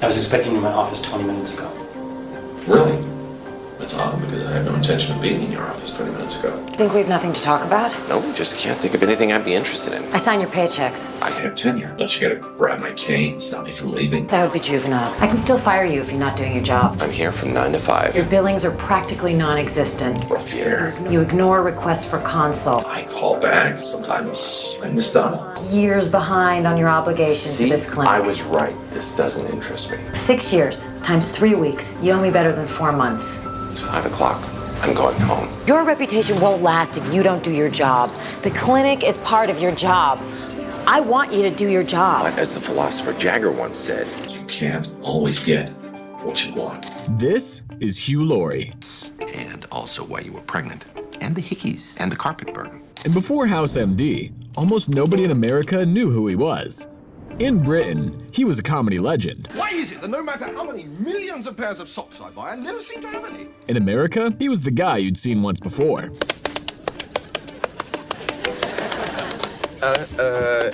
I was expecting you in my office 20 minutes ago. Really? That's odd, because I had no intention of being in your office 20 minutes ago. Think we have nothing to talk about? No, just can't think of anything I'd be interested in. I sign your paychecks. I have tenure. Don't you gotta grab my cane, stop me from leaving? That would be juvenile. I can still fire you if you're not doing your job. I'm here from 9 to 5. Your billings are practically non-existent. Rough year. You ignore requests for consult. I call back. Sometimes I miss Donna. Years behind on your obligation to this clinic. I was right. This doesn't interest me. 6 years times 3 weeks. You owe me better than 4 months. It's 5 o'clock. I'm going home. Your reputation won't last if you don't do your job. The clinic is part of your job. I want you to do your job. But as the philosopher Jagger once said, You can't always get what you want. This is Hugh Laurie. and also why you were pregnant, and the hickeys, and the carpet burn. And before House M.D, almost nobody in America knew who he was. In Britain, he was a comedy legend. Why is it that no matter how many millions of pairs of socks I buy, I never seem to have any? In America, he was the guy you'd seen once before.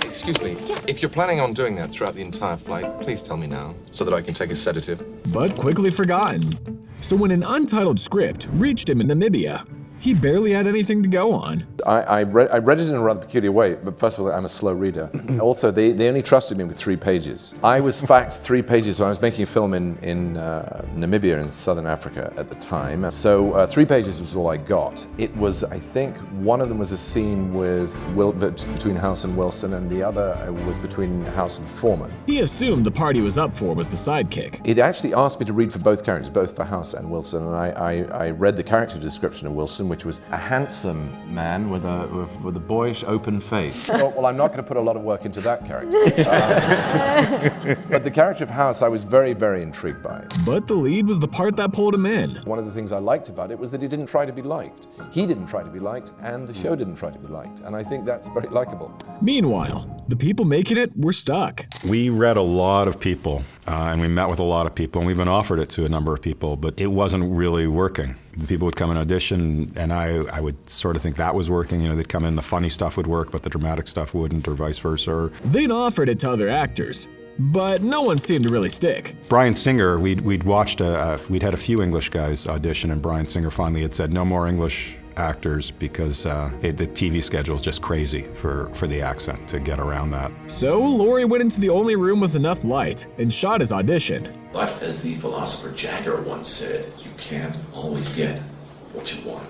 Excuse me. If you're planning on doing that throughout the entire flight, please tell me now, so that I can take a sedative. But quickly forgotten. So when an untitled script reached him in Namibia, he barely had anything to go on. I read it in a rather peculiar way, but first of all, I'm a slow reader. Also, they only trusted me with 3 pages. I was faxed 3 pages when I was making a film in Namibia in southern Africa at the time. So 3 pages was all I got. It was, I think, one of them was a scene between House and Wilson, and the other was between House and Foreman. He assumed the part he was up for was the sidekick. It actually asked me to read for both characters, both for House and Wilson, and I read the character description of Wilson, which was a handsome man with a boyish, open face. Well, I'm not going to put a lot of work into that character. But the character of House, I was very, very intrigued by. But the lead was the part that pulled him in. One of the things I liked about it was that he didn't try to be liked. He didn't try to be liked, and the show didn't try to be liked. And I think that's very likable. Meanwhile, the people making it were stuck. We read a lot of people, and we met with a lot of people, and we've been offered it to a number of people, but it wasn't really working. The people would come and audition, and I would sort of think that was working. You know, they'd come in, the funny stuff would work, but the dramatic stuff wouldn't, or vice versa. They'd offered it to other actors, but no one seemed to really stick. Bryan Singer, we'd watched, we'd had a few English guys audition, and Bryan Singer finally had said no more English actors because the TV schedule is just crazy for the accent to get around that. So Laurie went into the only room with enough light and shot his audition. But as the philosopher Jagger once said, you can't always get what you want.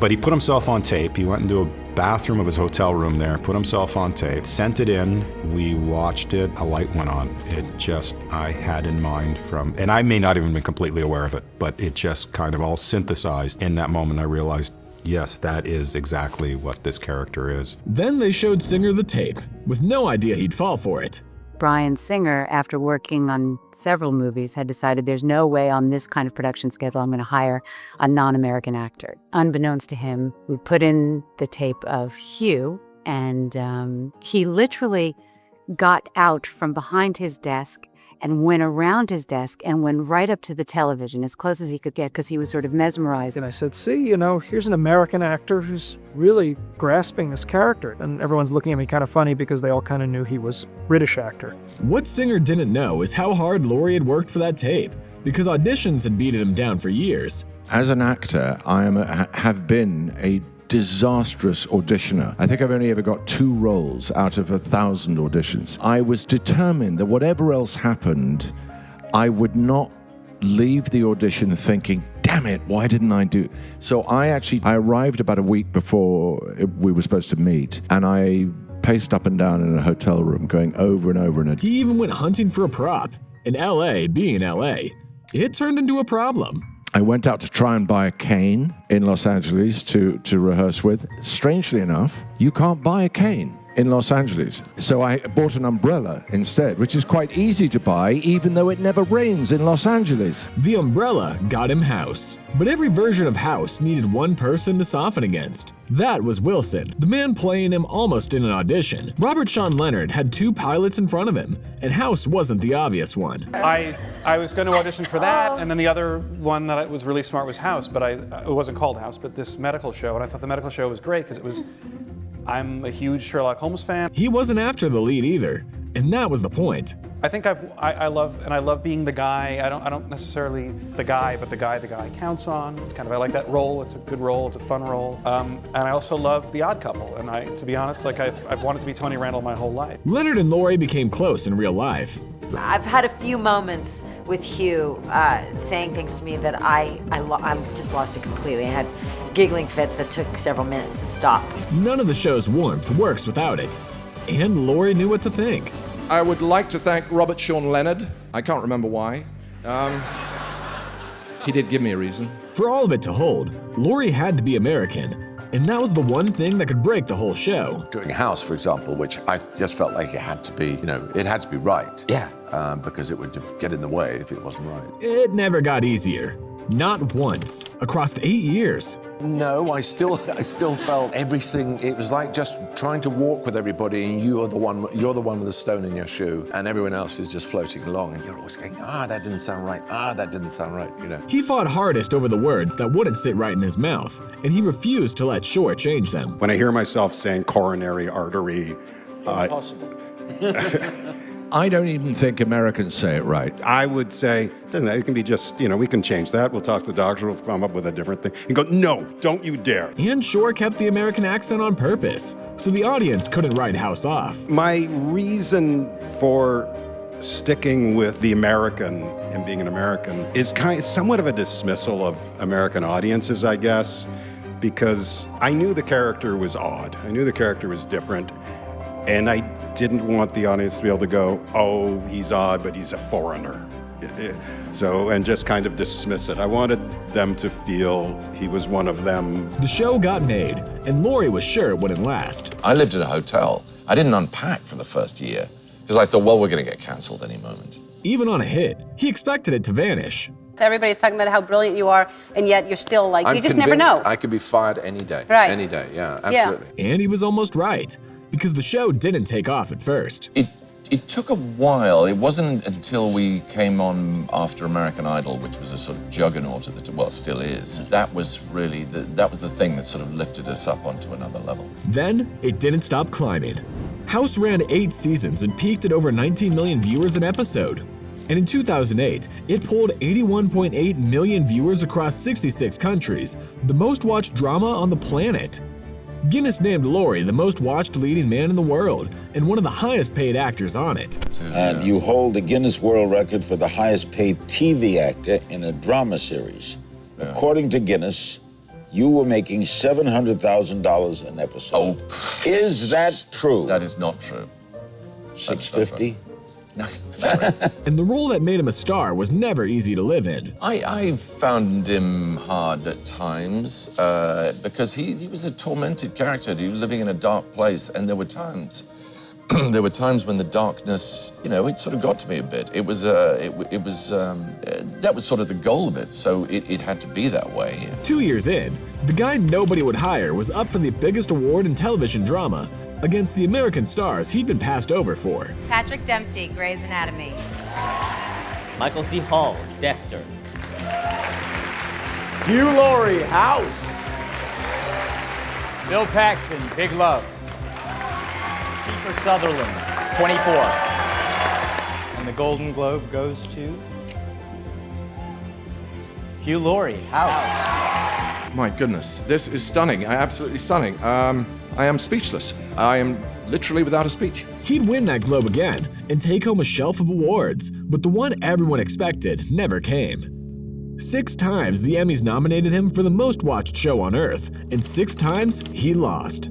But he put himself on tape. He went into a bathroom of his hotel room there, put himself on tape, sent it in. We watched it. A light went on. It just, I had in mind and I may not even been completely aware of it, but it just kind of all synthesized. In that moment, I realized, yes, that is exactly what this character is. Then they showed Singer the tape, with no idea he'd fall for it. Bryan Singer, after working on several movies, had decided there's no way on this kind of production schedule I'm going to hire a non-American actor. Unbeknownst to him, we put in the tape of Hugh, and he literally got out from behind his desk and went around his desk and went right up to the television as close as he could get because he was sort of mesmerized. And I said, see, here's an American actor who's really grasping this character. And everyone's looking at me kind of funny because they all kind of knew he was a British actor. What Singer didn't know is how hard Laurie had worked for that tape, because auditions had beaten him down for years. As an actor, have been a disastrous auditioner. I think I've only ever got 2 roles out of 1,000 auditions. I was determined that whatever else happened, I would not leave the audition thinking, damn it, why didn't I do? So I arrived about a week before we were supposed to meet, and I paced up and down in a hotel room going over and over and over. He even went hunting for a prop. In LA, being LA, it turned into a problem. I went out to try and buy a cane in Los Angeles to rehearse with. Strangely enough, you can't buy a cane in Los Angeles. So I bought an umbrella instead, which is quite easy to buy, even though it never rains in Los Angeles. The umbrella got him House. But every version of House needed one person to soften against. That was Wilson, the man playing him almost in an audition. Robert Sean Leonard had 2 pilots in front of him, and House wasn't the obvious one. I was going to audition for that, and then the other one that was really smart was House, but it wasn't called House, but this medical show, and I thought the medical show was great because I'm a huge Sherlock Holmes fan. He wasn't after the lead either, and that was the point. I think I love being the guy. I don't necessarily the guy, but the guy counts on. It's kind of, I like that role. It's a good role. It's a fun role. And I also love The Odd Couple. And to be honest, like I've wanted to be Tony Randall my whole life. Leonard and Laurie became close in real life. I've had a few moments with Hugh saying things to me that I just lost it completely. I had giggling fits that took several minutes to stop. None of the show's warmth works without it. And Laurie knew what to think. I would like to thank Robert Sean Leonard. I can't remember why. He did give me a reason. For all of it to hold, Laurie had to be American. And that was the one thing that could break the whole show. Doing House, for example, which I just felt like it had to be, it had to be right. Yeah. Because it would get in the way if it wasn't right. It never got easier. Not once. Across 8 years. No, I still felt everything. It was like just trying to walk with everybody, and you're the one with the stone in your shoe, and everyone else is just floating along, and you're always going, that didn't sound right. That didn't sound right. He fought hardest over the words that wouldn't sit right in his mouth, and he refused to let Shore change them. When I hear myself saying coronary artery, Impossible. I don't even think Americans say it right. I would say, doesn't it? It can be just, we can change that. We'll talk to the doctor. We'll come up with a different thing. And go, no, don't you dare. And Shore kept the American accent on purpose, so the audience couldn't write House off. My reason for sticking with the American and being an American is somewhat of a dismissal of American audiences, I guess, because I knew the character was odd. I knew the character was different. And I didn't want the audience to be able to go, oh, he's odd, but he's a foreigner. And just kind of dismiss it. I wanted them to feel he was one of them. The show got made, and Laurie was sure it wouldn't last. I lived in a hotel. I didn't unpack for the first year because I thought, well, we're going to get canceled any moment. Even on a hit, he expected it to vanish. Everybody's talking about how brilliant you are, and yet you're still like, you just never know. I could be fired any day. Right. Any day, yeah, absolutely. Yeah. And he was almost right, because the show didn't take off at first. It took a while. It wasn't until we came on after American Idol, which was a sort of juggernaut at the time, well, still is. That was really, that was the thing that sort of lifted us up onto another level. Then, it didn't stop climbing. House ran 8 seasons and peaked at over 19 million viewers an episode. And in 2008, it pulled 81.8 million viewers across 66 countries, the most watched drama on the planet. Guinness named Laurie the most watched leading man in the world and one of the highest paid actors on it. And you hold the Guinness World Record for the highest paid TV actor in a drama series. Yeah. According to Guinness, you were making $700,000 an episode. Oh. Is that true? That is not true. $650,000? No. And the role that made him a star was never easy to live in. I found him hard at times because he was a tormented character. He was living in a dark place, and there were times when the darkness, it sort of got to me a bit. That was sort of the goal of it, so it had to be that way. 2 years in, the guy nobody would hire was up for the biggest award in television drama, against the American stars he'd been passed over for. Patrick Dempsey, Grey's Anatomy. Michael C. Hall, Dexter. Hugh Laurie, House. Bill Paxton, Big Love. Kiefer Sutherland, 24. And the Golden Globe goes to Hugh Laurie, House. My goodness, this is stunning, absolutely stunning. I am speechless. I am literally without a speech. He'd win that Globe again and take home a shelf of awards, but the one everyone expected never came. 6 times the Emmys nominated him for the most watched show on Earth, and 6 times he lost.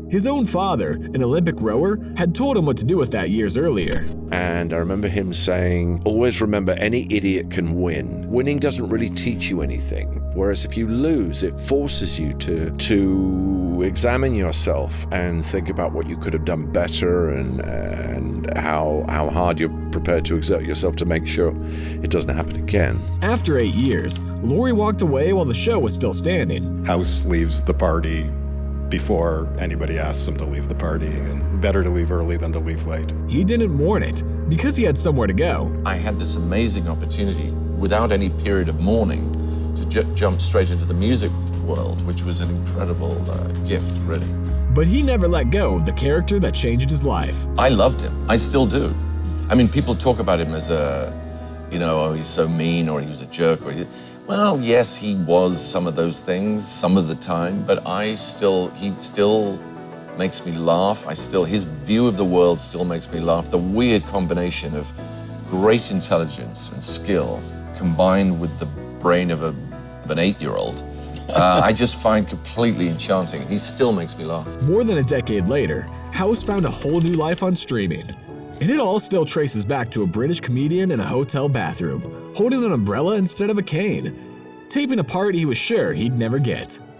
His own father, an Olympic rower, had told him what to do with that years earlier. And I remember him saying, always remember any idiot can win. Winning doesn't really teach you anything. Whereas if you lose, it forces you to examine yourself and think about what you could have done better and how hard you're prepared to exert yourself to make sure it doesn't happen again. After 8 years, Laurie walked away while the show was still standing. House leaves the party before anybody asks him to leave the party, and better to leave early than to leave late. He didn't mourn it because he had somewhere to go. I had this amazing opportunity without any period of mourning to jump straight into the music world, which was an incredible gift, really. But he never let go of the character that changed his life. I loved him. I still do. I mean, people talk about him as a, you know, oh, he's so mean, or he was a jerk, or well, yes, he was some of those things some of the time, but he still makes me laugh. his view of the world still makes me laugh. The weird combination of great intelligence and skill combined with the brain of an 8-year-old, I just find completely enchanting. He still makes me laugh. More than a decade later, House found a whole new life on streaming. And it all still traces back to a British comedian in a hotel bathroom, holding an umbrella instead of a cane, taping a part he was sure he'd never get.